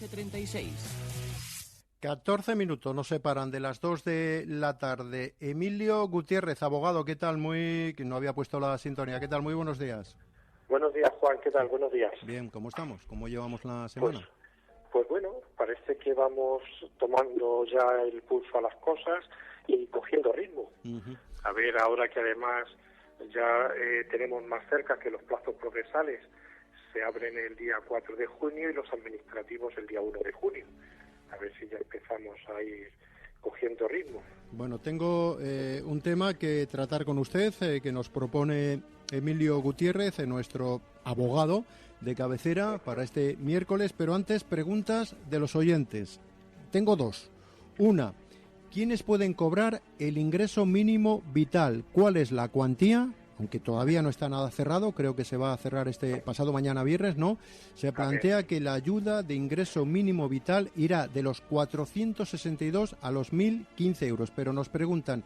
1536. 14 minutos nos separan de las 2 de la tarde. Emilio Gutiérrez, abogado, ¿qué tal? Que no había puesto la sintonía. ¿Qué tal? Muy buenos días. Buenos días, Juan. ¿Qué tal? Buenos días. Bien, ¿cómo estamos? ¿Cómo llevamos la semana? Pues bueno, parece que vamos tomando ya el pulso a las cosas y cogiendo ritmo. A ver, ahora que además ya tenemos más cerca que los plazos procesales se abren el día 4 de junio y los administrativos el día 1 de junio. A ver si ya empezamos a ir cogiendo ritmo. Bueno, tengo un tema que tratar con usted, que nos propone Emilio Gutiérrez, nuestro abogado de cabecera para este miércoles, pero antes preguntas de los oyentes. Tengo dos. Una, ¿quiénes pueden cobrar el ingreso mínimo vital? ¿Cuál es la cuantía? Aunque todavía no está nada cerrado, creo que se va a cerrar pasado mañana viernes, ¿no? Se plantea que la ayuda de ingreso mínimo vital irá de los 462 a los 1.015 euros. Pero nos preguntan,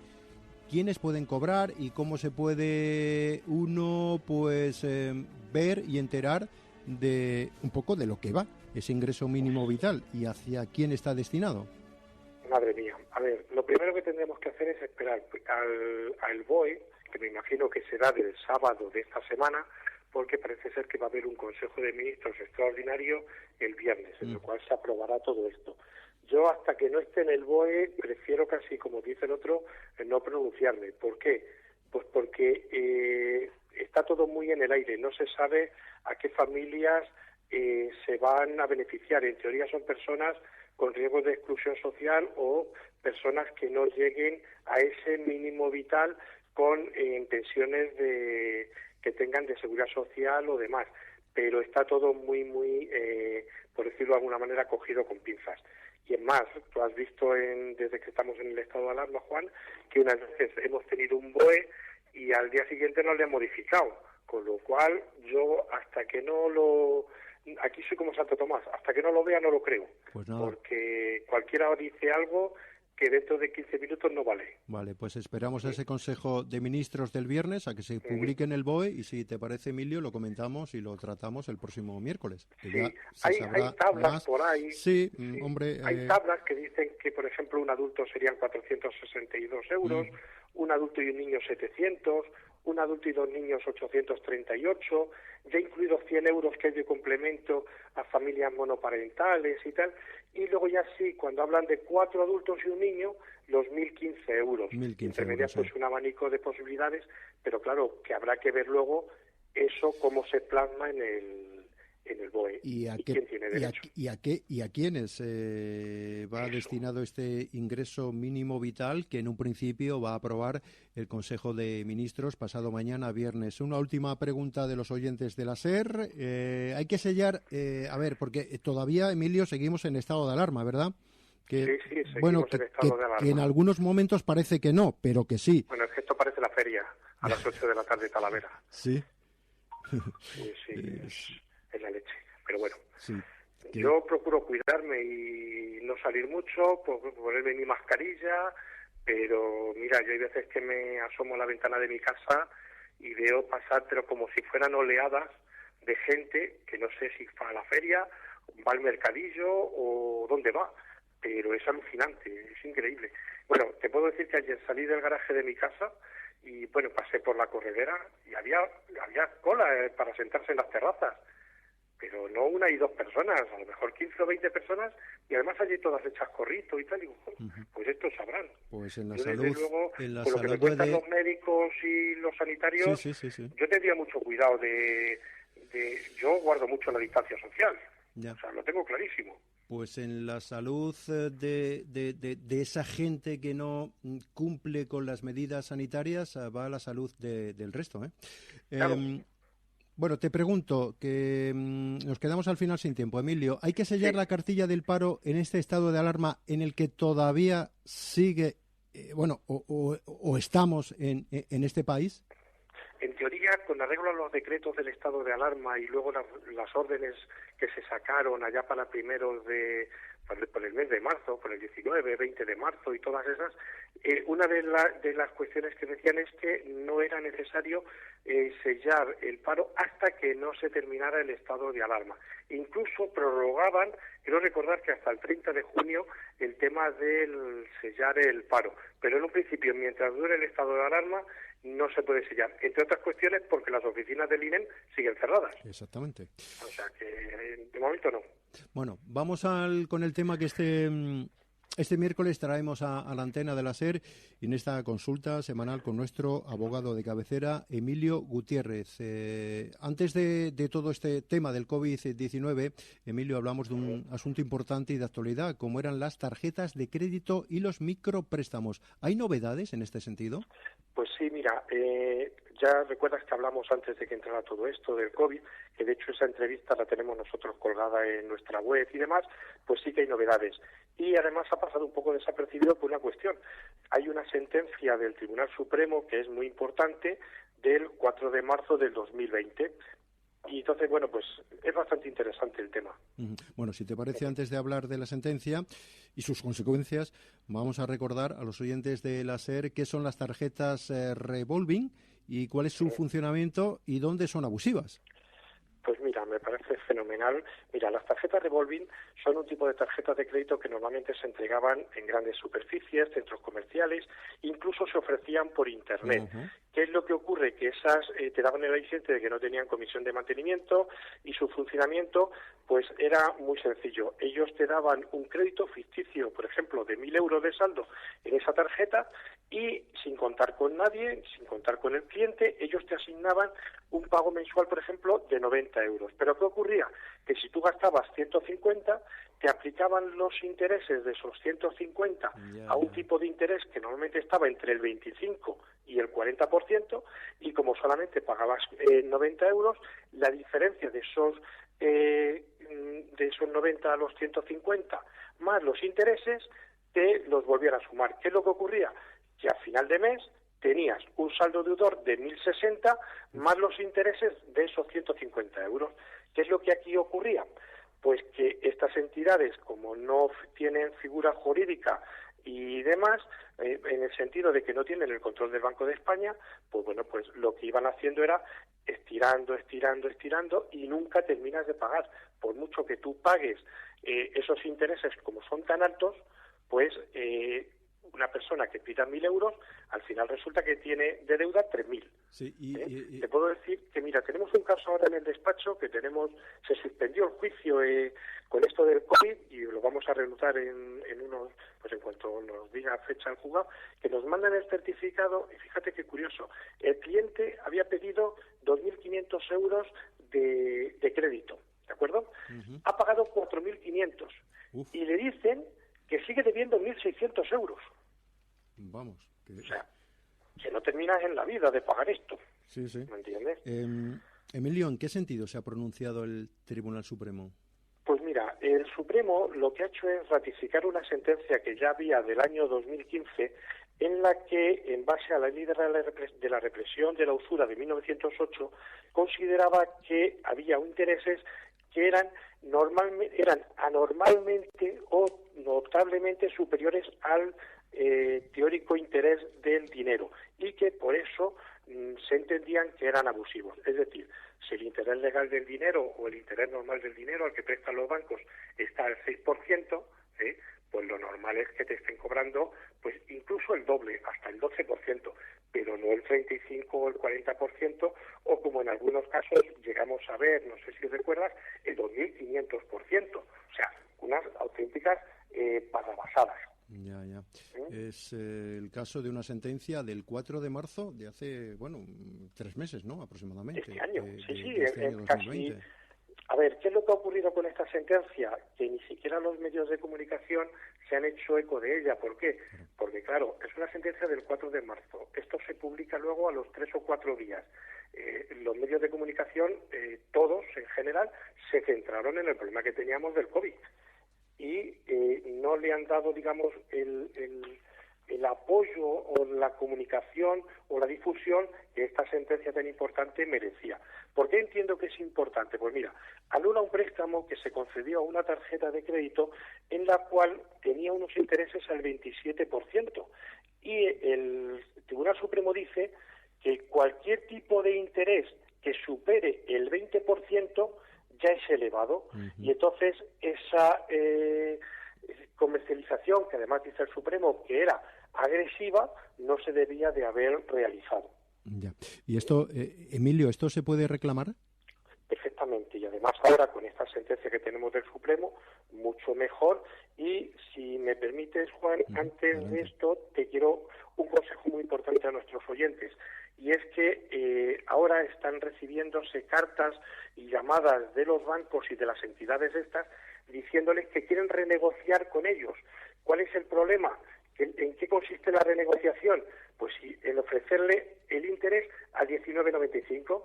¿quiénes pueden cobrar y cómo se puede uno ver y enterar de un poco de lo que va ese ingreso mínimo vital y hacia quién está destinado? Madre mía. A ver, lo primero que tendremos que hacer es esperar al BOE, que me imagino que será del sábado de esta semana, porque parece ser que va a haber un Consejo de Ministros extraordinario el viernes, en el cual se aprobará todo esto. Yo, hasta que no esté en el BOE, prefiero casi, como dice el otro, no pronunciarme. ¿Por qué? Pues porque está todo muy en el aire, no se sabe a qué familias se van a beneficiar. En teoría son personas con riesgo de exclusión social o personas que no lleguen a ese mínimo vital con pensiones que tengan de seguridad social o demás, pero está todo muy, por decirlo de alguna manera, cogido con pinzas. Y es más, tú has visto desde que estamos en el estado de alarma, Juan, que unas veces hemos tenido un BOE y al día siguiente no le han modificado, con lo cual yo hasta que no lo... Aquí soy como Santo Tomás, hasta que no lo vea no lo creo, pues nada. Porque cualquiera dice algo que dentro de 15 minutos no vale. Vale, pues esperamos a ese Consejo de Ministros del viernes, a que se publique en el BOE, y si te parece, Emilio, lo comentamos y lo tratamos el próximo miércoles. Sí, hay tablas más por ahí. Sí, hombre... Hay tablas que dicen que, por ejemplo, un adulto serían 462 euros, un adulto y un niño 700, un adulto y dos niños 838, ya incluidos 100 euros que hay de complemento a familias monoparentales y tal, y luego ya sí, cuando hablan de 4 adultos y un niño, los 1.015 euros. 1.015 Entre medias, euros, pues un abanico de posibilidades, pero claro, que habrá que ver luego eso cómo se plasma en el BOE. ¿Y quién tiene derecho? ¿Y a quiénes va destinado este ingreso mínimo vital que en un principio va a aprobar el Consejo de Ministros pasado mañana viernes? Una última pregunta de los oyentes de la SER. Hay que sellar, a ver, porque todavía, Emilio, seguimos en estado de alarma, ¿verdad? Sí, seguimos en estado de alarma. Que en algunos momentos parece que no, pero que sí. Bueno, es que esto parece la feria, a las 8 de la tarde Talavera. Sí. Sí, es la leche, pero bueno. Sí, yo procuro cuidarme y no salir mucho, ponerme mi mascarilla, pero mira, yo hay veces que me asomo a la ventana de mi casa y veo pasar, pero como si fueran oleadas de gente que no sé si va a la feria, va al mercadillo o dónde va, pero es alucinante, es increíble. Bueno, te puedo decir que ayer salí del garaje de mi casa y bueno, pasé por la corredera y había cola para sentarse en las terrazas, pero no una y dos personas, a lo mejor 15 o 20 personas, y además allí todas hechas corrito y tal, y digo, pues estos sabrán. Pues en la yo, salud, desde luego, en la con lo que me cuentan los médicos y los sanitarios, sí. yo tendría mucho cuidado yo guardo mucho la distancia social, ya. O sea, lo tengo clarísimo. Pues en la salud de esa gente que no cumple con las medidas sanitarias va la salud del resto, ¿eh? Claro. Bueno, te pregunto, que nos quedamos al final sin tiempo, Emilio. ¿Hay que sellar la cartilla del paro en este estado de alarma en el que todavía sigue, o estamos en este país? en teoría, con arreglo a los decretos del estado de alarma y luego las órdenes que se sacaron allá para primeros por el mes de marzo, por el 19, 20 de marzo y todas esas, una de las cuestiones que decían es que no era necesario sellar el paro hasta que no se terminara el estado de alarma. Incluso prorrogaban, quiero recordar que hasta el 30 de junio, el tema del sellar el paro. Pero en un principio, mientras dure el estado de alarma, no se puede sellar. Entre otras cuestiones, porque las oficinas del INEM siguen cerradas. Exactamente. O sea que de momento no. Bueno, vamos con el tema que este miércoles traemos a la antena de la SER en esta consulta semanal con nuestro abogado de cabecera, Emilio Gutiérrez. Antes de todo este tema del COVID-19, Emilio, hablamos de un asunto importante y de actualidad, como eran las tarjetas de crédito y los micropréstamos. ¿Hay novedades en este sentido? Pues sí, mira, ya recuerdas que hablamos antes de que entrara todo esto del COVID, que de hecho esa entrevista la tenemos nosotros colgada en nuestra web y demás, pues sí que hay novedades. Y además ha pasado un poco desapercibido por una cuestión. Hay una sentencia del Tribunal Supremo que es muy importante del 4 de marzo del 2020. Y entonces, bueno, pues es bastante interesante el tema. Bueno, si te parece, antes de hablar de la sentencia y sus consecuencias, vamos a recordar a los oyentes de la SER qué son las tarjetas revolving y cuál es su funcionamiento y dónde son abusivas. Pues mira, me parece fenomenal. Mira, las tarjetas revolving son un tipo de tarjetas de crédito que normalmente se entregaban en grandes superficies, centros comerciales, incluso se ofrecían por Internet. ¿Qué es lo que ocurre? Que esas te daban el aliciente de que no tenían comisión de mantenimiento y su funcionamiento pues era muy sencillo. Ellos te daban un crédito ficticio, por ejemplo, de 1.000 euros de saldo en esa tarjeta y sin contar con nadie, sin contar con el cliente, ellos te asignaban un pago mensual, por ejemplo, de 90 euros. Pero ¿qué ocurría? Que si tú gastabas 150, te aplicaban los intereses de esos 150 a un tipo de interés que normalmente estaba entre el 25 y el 40%, y como solamente pagabas 90 euros, la diferencia de esos 90 a los 150 más los intereses te los volvían a sumar. ¿Qué es lo que ocurría? Que a final de mes tenías un saldo deudor de 1.060 más los intereses de esos 150 euros. ¿Qué es lo que aquí ocurría? Pues que estas entidades, como no tienen figura jurídica y demás, en el sentido de que no tienen el control del Banco de España, pues bueno, pues lo que iban haciendo era estirando y nunca terminas de pagar. Por mucho que tú pagues esos intereses, como son tan altos, pues una persona que pida 1.000 euros, al final resulta que tiene de deuda 3.000. Sí, Te puedo decir que, mira, tenemos un caso ahora en el despacho que se suspendió el juicio con esto del COVID y lo vamos a reanudar en cuanto nos diga fecha el juzgado, que nos mandan el certificado y fíjate qué curioso, el cliente había pedido 2.500 euros de crédito, ¿de acuerdo? Ha pagado 4.500 y le dicen que sigue debiendo 1.600 euros. Vamos. O sea, que no terminas en la vida de pagar esto. Sí. ¿Me entiendes? Emilio, ¿en qué sentido se ha pronunciado el Tribunal Supremo? Pues mira, el Supremo lo que ha hecho es ratificar una sentencia que ya había del año 2015 en la que, en base a la ley de la represión de la usura de 1908, consideraba que había intereses que eran anormalmente o notablemente superiores al teórico interés del dinero y que por eso se entendían que eran abusivos. Es decir, si el interés legal del dinero o el interés normal del dinero al que prestan los bancos está al 6%, pues lo normal es que te estén cobrando pues incluso el doble, hasta el 12%, pero no el 35 o el 40%, o como en algunos casos llegamos a ver, no sé si recuerdas, el 2.500%. O sea, unas auténticas barrabasadas. Ya. Es el caso de una sentencia del 4 de marzo de hace, 3 meses, ¿no? Aproximadamente. Este año, este año 2020. Casi. A ver, ¿qué es lo que ha ocurrido con esta sentencia? Que ni siquiera los medios de comunicación se han hecho eco de ella. ¿Por qué? Porque, claro, es una sentencia del 4 de marzo. Esto se publica luego a los 3 o 4 días. Los medios de comunicación, todos en general, se centraron en el problema que teníamos del COVID. Y no le han dado, digamos, el apoyo o la comunicación o la difusión que esta sentencia tan importante merecía. ¿Por qué entiendo que es importante? Pues mira, anula un préstamo que se concedió a una tarjeta de crédito en la cual tenía unos intereses al 27%. Y el Tribunal Supremo dice que cualquier tipo de interés que supere el 20% ya es elevado. Y entonces esa comercialización, que además dice el Supremo que era agresiva, no se debía de haber realizado. Ya. Y esto, Emilio, ¿esto se puede reclamar? Perfectamente, y además ahora con esta sentencia que tenemos del Supremo, mucho mejor. Y si me permites, Juan, antes de esto te quiero un consejo muy importante a nuestros oyentes, y es que ahora están recibiéndose cartas y llamadas de los bancos y de las entidades estas diciéndoles que quieren renegociar con ellos. ¿Cuál es el problema? ¿En qué consiste la renegociación? Pues en ofrecerle el interés a 19,95,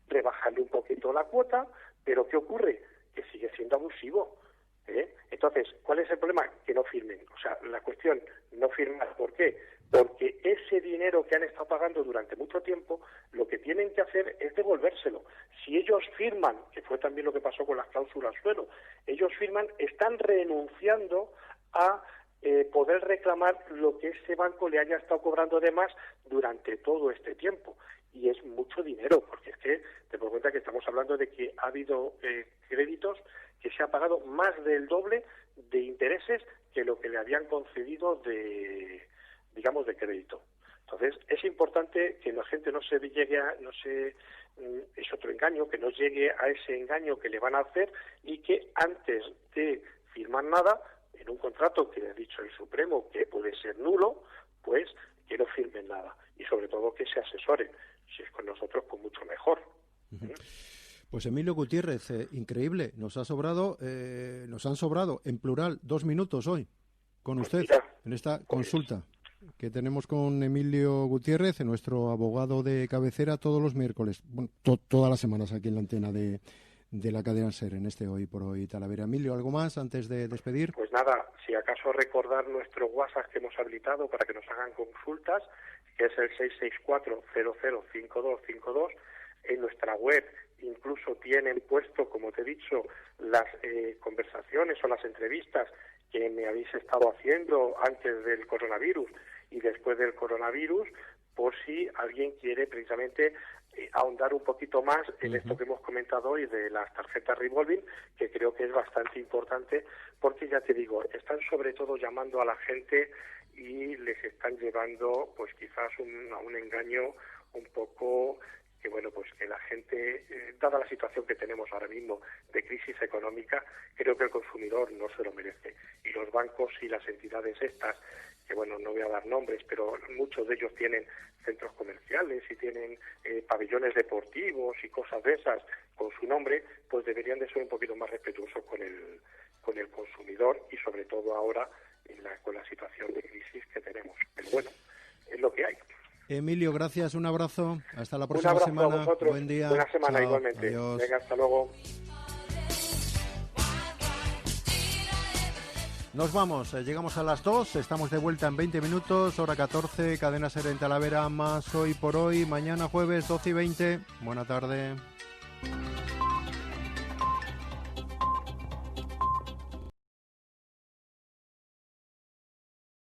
rebajarle un poquito la cuota, pero ¿qué ocurre? Que sigue siendo abusivo. Entonces, ¿cuál es el problema? Que no firmen. O sea, la cuestión, no firmar. ¿Por qué? Porque ese dinero que han estado pagando durante mucho tiempo, lo que tienen que hacer es devolvérselo. Si ellos firman, que fue también lo que pasó con las cláusulas suelo, ellos firman, están renunciando a poder reclamar lo que ese banco le haya estado cobrando de más durante todo este tiempo. Y es mucho dinero, porque es que te das cuenta que estamos hablando de que ha habido créditos que se ha pagado más del doble de intereses que lo que le habían concedido de crédito. Entonces, es importante que la gente no se llegue a, es otro engaño, que no llegue a ese engaño que le van a hacer, y que antes de firmar nada, en un contrato que ha dicho el Supremo que puede ser nulo, pues que no firmen nada. Y sobre todo que se asesoren. Si es con nosotros, pues mucho mejor. Pues Emilio Gutiérrez, increíble. Nos han sobrado en plural 2 minutos hoy con usted en esta consulta que tenemos con Emilio Gutiérrez, nuestro abogado de cabecera, todos los miércoles, bueno, todas las semanas aquí en la antena de la cadena SER, en este Hoy por Hoy Talavera. Emilio, ¿algo más antes de despedir? Pues nada, si acaso recordar nuestro WhatsApp que hemos habilitado para que nos hagan consultas, que es el 664-005252. En nuestra web incluso tienen puesto, como te he dicho, las conversaciones o las entrevistas que me habéis estado haciendo antes del coronavirus y después del coronavirus, por si alguien quiere precisamente ahondar un poquito más en esto que hemos comentado hoy de las tarjetas revolving, que creo que es bastante importante, porque ya te digo, están sobre todo llamando a la gente y les están llevando pues quizás a un engaño un poco que bueno, pues que la gente, dada la situación que tenemos ahora mismo de crisis económica, creo que el consumidor no se lo merece. Y los bancos y las entidades estas, que bueno, no voy a dar nombres, pero muchos de ellos tienen centros comerciales y tienen pabellones deportivos y cosas de esas con su nombre, pues deberían de ser un poquito más respetuosos con el consumidor, y sobre todo ahora con la situación de crisis que tenemos. Pero bueno, es lo que hay. Emilio, gracias, un abrazo, hasta la próxima semana. Un abrazo a vosotros. Buen día. Buena semana. Chao, igualmente. Adiós. Venga, hasta luego. Nos vamos, llegamos a las 2, estamos de vuelta en 20 minutos, hora 14, cadena SER en Talavera, más Hoy por Hoy, mañana jueves 12:20. Buena tarde.